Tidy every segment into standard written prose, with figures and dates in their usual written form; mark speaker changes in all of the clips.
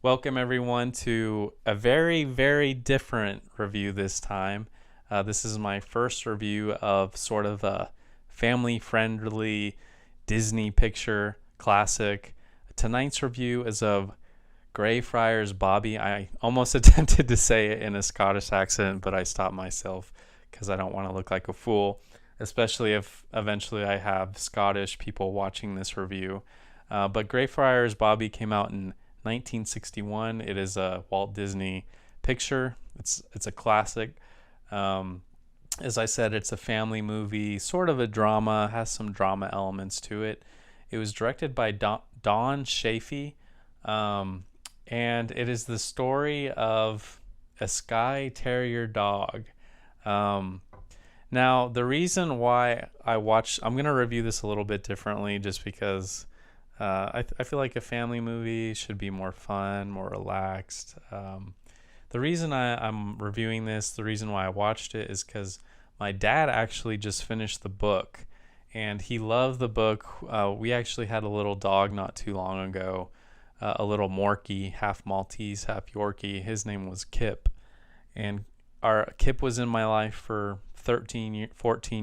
Speaker 1: Welcome everyone to a very, very different review this time. This is my first review of sort of a family-friendly Disney picture classic. Tonight's review is of Greyfriars Bobby. I almost attempted to say it in a Scottish accent, but I stopped myself because I don't want to look like a fool, especially if eventually I have Scottish people watching this review. But Greyfriars Bobby came out in 1961. It is a Walt Disney picture. It's a classic. As I said, it's a family movie, sort of a drama, has some drama elements to it. It was directed by Don Chaffey, and it is the story of a Skye Terrier dog. Now, the reason why I'm going to review this a little bit differently just because I feel like a family movie should be more fun, more relaxed. The reason I'm reviewing this, the reason why I watched it is because my dad actually just finished the book and he loved the book. We actually had a little dog not too long ago, a little Morkie, half Maltese, half Yorkie. His name was Kip. And our Kip was in my life for 14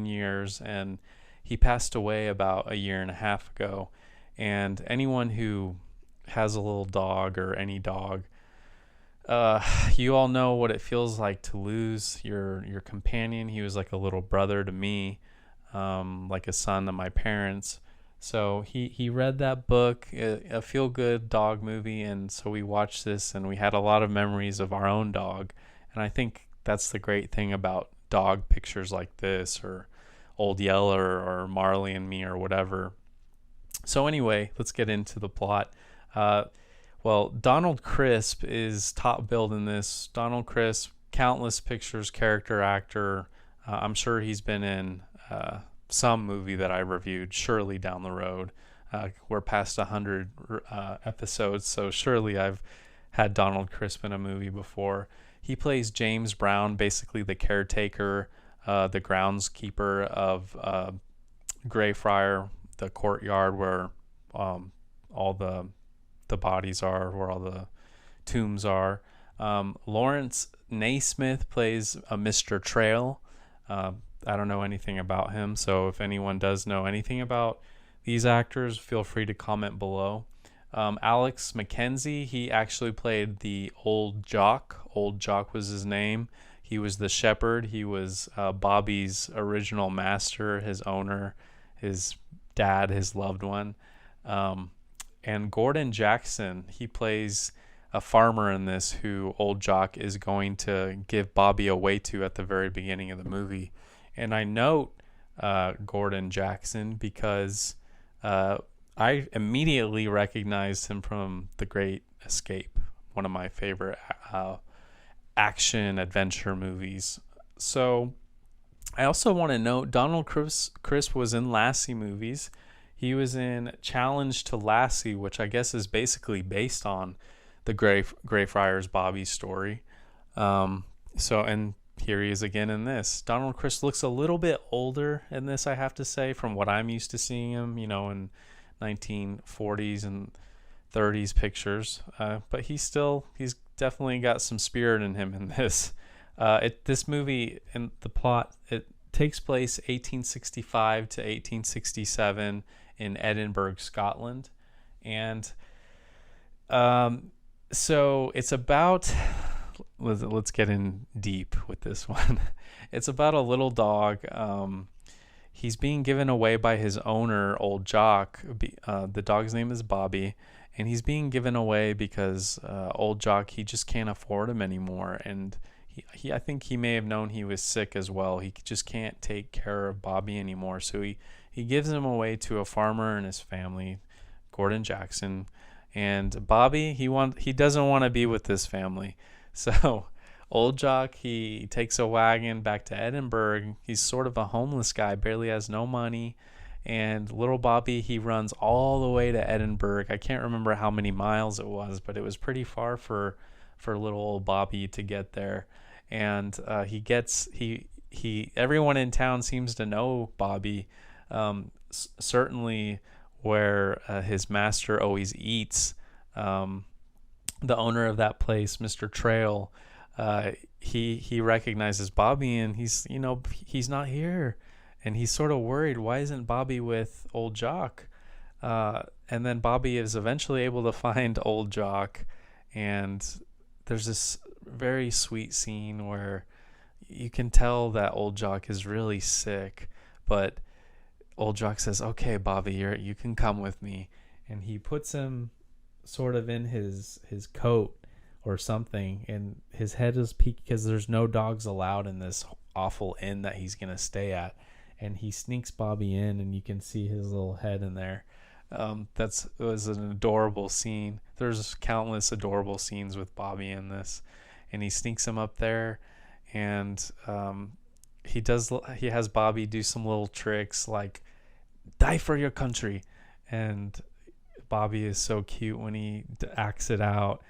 Speaker 1: years, and he passed away about a year and a half ago. And anyone who has a little dog or any dog, you all know what it feels like to lose your companion. He was like a little brother to me, like a son to my parents. So he read that book, a feel-good dog movie, and so we watched this and we had a lot of memories of our own dog. And I think that's the great thing about dog pictures like this, or Old Yeller or Marley and Me or whatever. So anyway, let's get into the plot. Well, Donald Crisp is top billed in this. Donald Crisp, countless pictures, character actor. I'm sure he's been in some movie that I reviewed, surely down the road. We're past 100 episodes, so surely I've had Donald Crisp in a movie before. He plays James Brown, basically the caretaker, the groundskeeper of Greyfriar, the courtyard where all the bodies are, where all the tombs are. Laurence Naismith plays a Mr. Trail. I don't know anything about him, so if anyone does know anything about these actors, feel free to comment below. Alex McKenzie, he actually played the Old Jock. Old Jock was his name. He was the shepherd. He was Bobby's original master, his owner, his dad, his loved one. And Gordon Jackson, he plays a farmer in this who Old Jock is going to give Bobby away to at the very beginning of the movie. And I note Gordon Jackson because I immediately recognized him from The Great Escape, one of my favorite action adventure movies. So I also want to note Donald Crisp was in Lassie movies. He was in Challenge to Lassie, which I guess is basically based on the Greyfriars Bobby story. And here he is again in this. Donald Crisp looks a little bit older in this, I have to say, from what I'm used to seeing him, in 1940s and 30s pictures. But he's definitely got some spirit in him in this. This movie, and the plot, it takes place 1865 to 1867 in Edinburgh, Scotland. And so it's about, let's get in deep with this one. It's about a little dog. He's being given away by his owner, Old Jock. The dog's name is Bobby, and he's being given away because Old Jock, he just can't afford him anymore. And I think he may have known he was sick as well. He just can't take care of Bobby anymore. So he gives him away to a farmer and his family, Gordon Jackson. And Bobby, he doesn't want to be with this family. So Old Jock, he takes a wagon back to Edinburgh. He's sort of a homeless guy, barely has no money. And little Bobby, he runs all the way to Edinburgh. I can't remember how many miles it was, but it was pretty far for little old Bobby to get there. And everyone in town seems to know Bobby. Certainly where his master always eats. the owner of that place, Mr. Trail, he recognizes Bobby, and he's not here, and he's sort of worried. Why isn't Bobby with old Jock? And then Bobby is eventually able to find old Jock, and there's this very sweet scene where you can tell that old Jock is really sick, but old Jock says, "Okay, Bobby, you can come with me," and he puts him sort of in his coat or something, and his head is peaked because there's no dogs allowed in this awful inn that he's gonna stay at, and he sneaks Bobby in, and you can see his little head in there. It was an adorable scene. There's countless adorable scenes with Bobby in this, and he sneaks him up there, and he has Bobby do some little tricks like die for your country, and Bobby is so cute when he acts it out.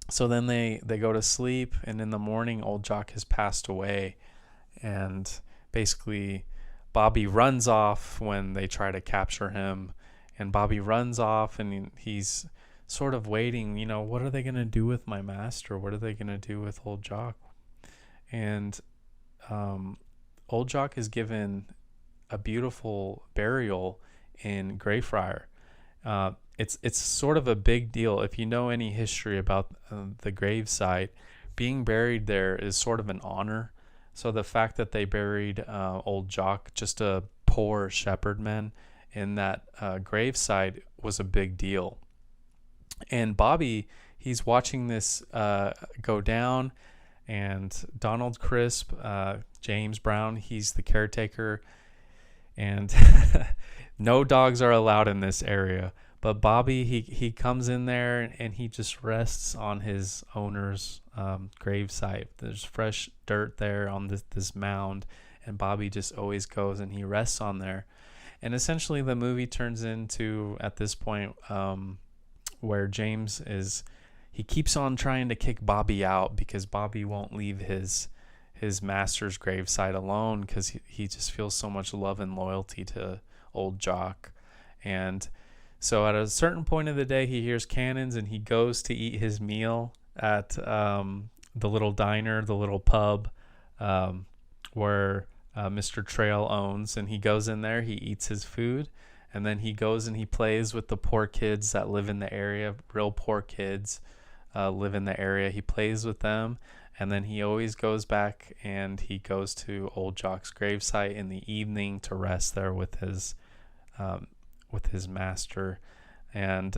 Speaker 1: So then they go to sleep, and in the morning old Jock has passed away, and basically Bobby runs off when they try to capture him, and Bobby runs off, and he's sort of waiting, what are they going to do with my master? What are they going to do with old Jock? And old Jock is given a beautiful burial in Greyfriars. It's sort of a big deal. If you know any history about the gravesite, being buried there is sort of an honor. So the fact that they buried old Jock, just a poor shepherdman, in that gravesite was a big deal. And Bobby, he's watching this go down, and Donald Crisp, James Brown, he's the caretaker, and no dogs are allowed in this area. But Bobby, he comes in there, and he just rests on his owner's gravesite. There's fresh dirt there on this mound, and Bobby just always goes and he rests on there. And essentially the movie turns into, at this point, where James he keeps on trying to kick Bobby out because Bobby won't leave his master's gravesite alone, because he just feels so much love and loyalty to old Jock. And so at a certain point of the day, he hears cannons, and he goes to eat his meal at the little diner, the little pub where Mr. Trail owns. And he goes in there, he eats his food, and then he goes and he plays with the poor kids that live in the area. Real poor kids live in the area. He plays with them, and then he always goes back and he goes to old Jock's gravesite in the evening to rest there with his master. And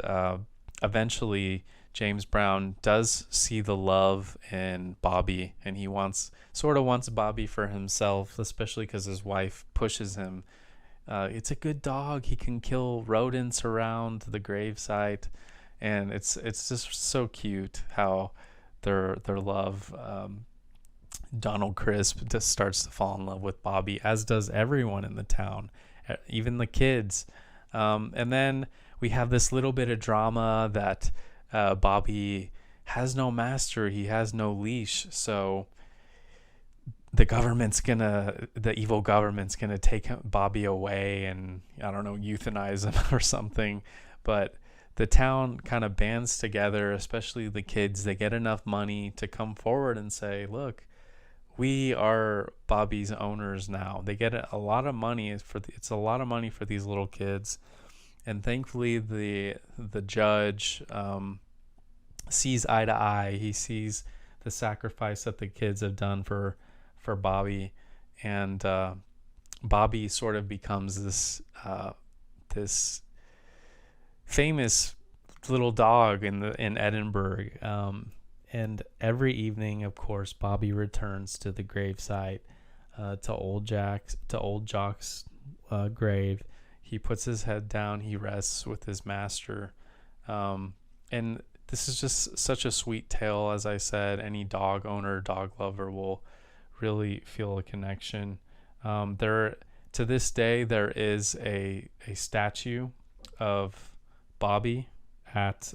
Speaker 1: eventually James Brown does see the love in Bobby, and he wants Bobby for himself, especially because his wife pushes him. It's a good dog. He can kill rodents around the gravesite, and it's just so cute how their love. Donald Crisp just starts to fall in love with Bobby, as does everyone in the town, even the kids. And then we have this little bit of drama that Bobby has no master, he has no leash, so the evil government's gonna take Bobby away and, I don't know, euthanize him or something. But the town kind of bands together, especially the kids. They get enough money to come forward and say, look, we are Bobby's owners now. They get a lot of money. It's a lot of money for these little kids. And thankfully the judge sees eye to eye. He sees the sacrifice that the kids have done for Bobby, and Bobby sort of becomes this famous little dog in Edinburgh. And every evening, of course, Bobby returns to the gravesite, to old Jock's grave. He puts his head down. He rests with his master. And this is just such a sweet tale. As I said, any dog owner, dog lover will really feel a connection. To this day, there is a statue of Bobby at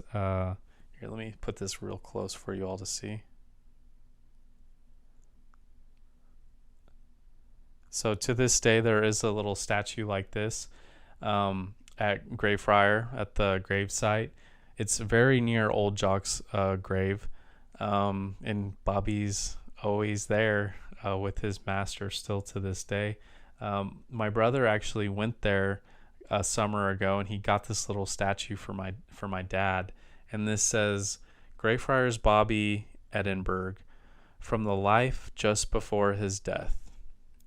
Speaker 1: here, let me put this real close for you all to see. So to this day, there is a little statue like this at Greyfriars, at the gravesite. It's very near old Jock's grave, and Bobby's always there with his master still to this day. My brother actually went there a summer ago, and he got this little statue for my dad, and this says Greyfriars Bobby, Edinburgh, from the life just before his death.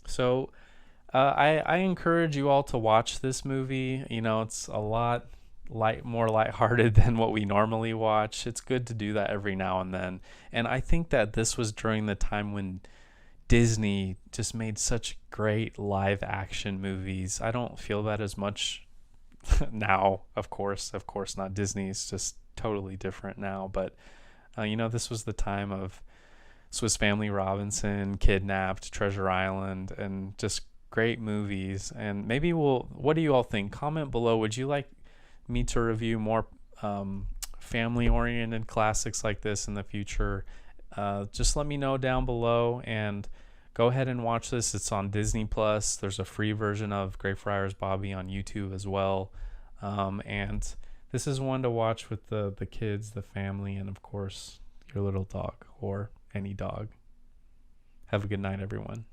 Speaker 1: So I encourage you all to watch this movie. You know, it's a lot more lighthearted than what we normally watch. It's good to do that every now and then. And I think that this was during the time when Disney just made such great live action movies. I don't feel that as much now, of course not. Disney's just totally different now, but you know, this was the time of Swiss Family Robinson, Kidnapped, Treasure Island, and just great movies. And maybe what do you all think? Comment below. Would you like me to review more family oriented classics like this in the future? Just let me know down below, and go ahead and watch this. It's on Disney Plus. There's a free version of Greyfriars Bobby on YouTube as well. And this is one to watch with the kids, the family, and of course your little dog, or any dog. Have a good night, everyone.